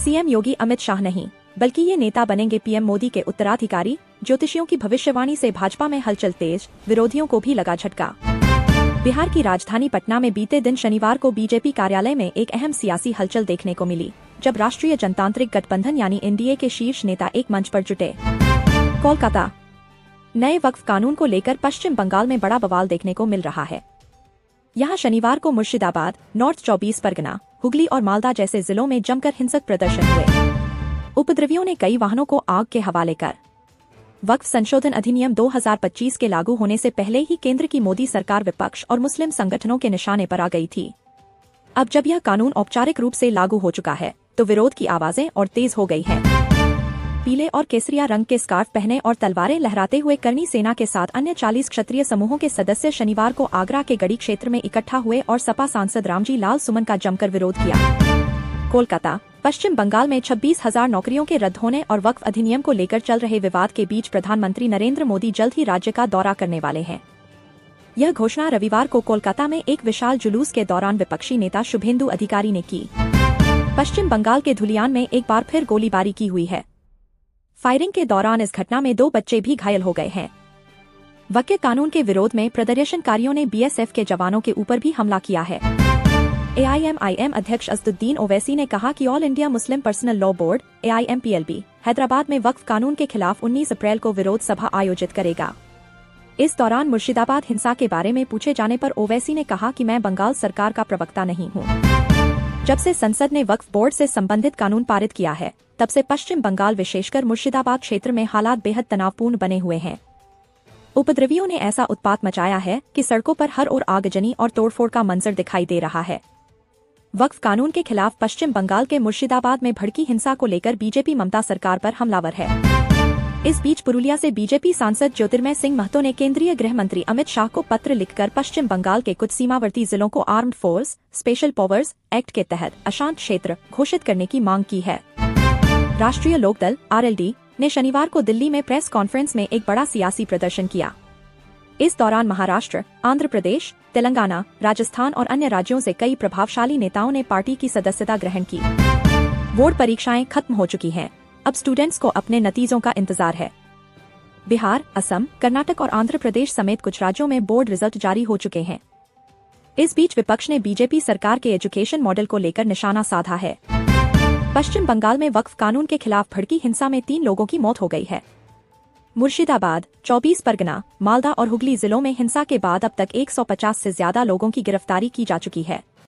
CM योगी अमित शाह नहीं, बल्कि ये नेता बनेंगे पीएम मोदी के उत्तराधिकारी। ज्योतिषियों की भविष्यवाणी से भाजपा में हलचल तेज, विरोधियों को भी लगा झटका। बिहार की राजधानी पटना में बीते दिन शनिवार को बीजेपी कार्यालय में एक अहम सियासी हलचल देखने को मिली, जब राष्ट्रीय जनतांत्रिक गठबंधन यानी एनडीए के शीर्ष नेता एक मंच पर जुटे। कोलकाता। नए वक्फ कानून को लेकर पश्चिम बंगाल में बड़ा बवाल देखने को मिल रहा है। यहाँ शनिवार को मुर्शिदाबाद, नॉर्थ 24 परगना, हुगली और मालदा जैसे जिलों में जमकर हिंसक प्रदर्शन हुए। उपद्रवियों ने कई वाहनों को आग के हवाले कर। वक्फ संशोधन अधिनियम 2025 के लागू होने से पहले ही केंद्र की मोदी सरकार विपक्ष और मुस्लिम संगठनों के निशाने पर आ गई थी। अब जब यह कानून औपचारिक रूप से लागू हो चुका है, तो विरोध की आवाजें और तेज हो गई हैं। पीले और केसरिया रंग के स्कार्फ पहने और तलवारें लहराते हुए करनी सेना के साथ अन्य 40 क्षत्रिय समूहों के सदस्य शनिवार को आगरा के गढ़ी क्षेत्र में इकट्ठा हुए और सपा सांसद रामजी लाल सुमन का जमकर विरोध किया। कोलकाता। पश्चिम बंगाल में 26,000 नौकरियों के रद्द होने और वक्फ अधिनियम को लेकर चल रहे विवाद के बीच प्रधानमंत्री नरेंद्र मोदी जल्द ही राज्य का दौरा करने वाले हैं। यह घोषणा रविवार को कोलकाता में एक विशाल जुलूस के दौरान विपक्षी नेता शुभेंदु अधिकारी ने की। पश्चिम बंगाल के धुलियान में एक बार फिर गोलीबारी की हुई है। फायरिंग के दौरान इस घटना में 2 बच्चे भी घायल हो गए हैं। वक्फ कानून के विरोध में प्रदर्शनकारियों ने बीएसएफ के जवानों के ऊपर भी हमला किया है। एआईएमआईएम अध्यक्ष असदुद्दीन ओवैसी ने कहा कि all India Muslim personal law board AIMPLB Hyderabad में वक्फ कानून के खिलाफ 19 अप्रैल को विरोध सभा आयोजित करेगा। इस दौरान मुर्शिदाबाद हिंसा के बारे में पूछे जाने पर ओवैसी ने कहा कि मैं बंगाल सरकार का प्रवक्ता नहीं हूँ। जब से संसद ने वक्फ बोर्ड से संबंधित कानून पारित किया है, तब से पश्चिम बंगाल विशेषकर मुर्शिदाबाद क्षेत्र में हालात बेहद तनावपूर्ण बने हुए हैं। उपद्रवियों ने ऐसा उत्पात मचाया है कि सड़कों पर हर ओर आगजनी और तोड़फोड़ का मंजर दिखाई दे रहा है। वक्फ कानून के खिलाफ पश्चिम बंगाल के मुर्शिदाबाद में भड़की हिंसा को लेकर बीजेपी ममता सरकार पर हमलावर है। इस बीच पुरुलिया से बीजेपी सांसद ज्योतिर्मय सिंह महतो ने केंद्रीय गृह मंत्री अमित शाह को पत्र लिखकर पश्चिम बंगाल के कुछ सीमावर्ती जिलों को armed force special powers act के तहत अशांत क्षेत्र घोषित करने की मांग की है। राष्ट्रीय लोकदल RLD ने शनिवार को दिल्ली में प्रेस कॉन्फ्रेंस में एक बड़ा सियासी प्रदर्शन किया। इस दौरान महाराष्ट्र, आंध्र प्रदेश, तेलंगाना, राजस्थान और अन्य राज्यों से कई प्रभावशाली नेताओं ने पार्टी की सदस्यता ग्रहण की। बोर्ड परीक्षाएं खत्म हो चुकी हैं, अब स्टूडेंट्स को अपने नतीजों का इंतजार है। बिहार, असम, कर्नाटक और आंध्र प्रदेश समेत कुछ राज्यों में बोर्ड रिजल्ट जारी हो चुके हैं। इस बीच विपक्ष ने बीजेपी सरकार के एजुकेशन मॉडल को लेकर निशाना साधा है। पश्चिम बंगाल में वक्फ कानून के खिलाफ भड़की हिंसा में 3 लोगों की मौत हो गई है। मुर्शिदाबाद, 24 परगना, मालदा और हुगली जिलों में हिंसा के बाद अब तक 150 से ज्यादा लोगों की गिरफ्तारी की जा चुकी है।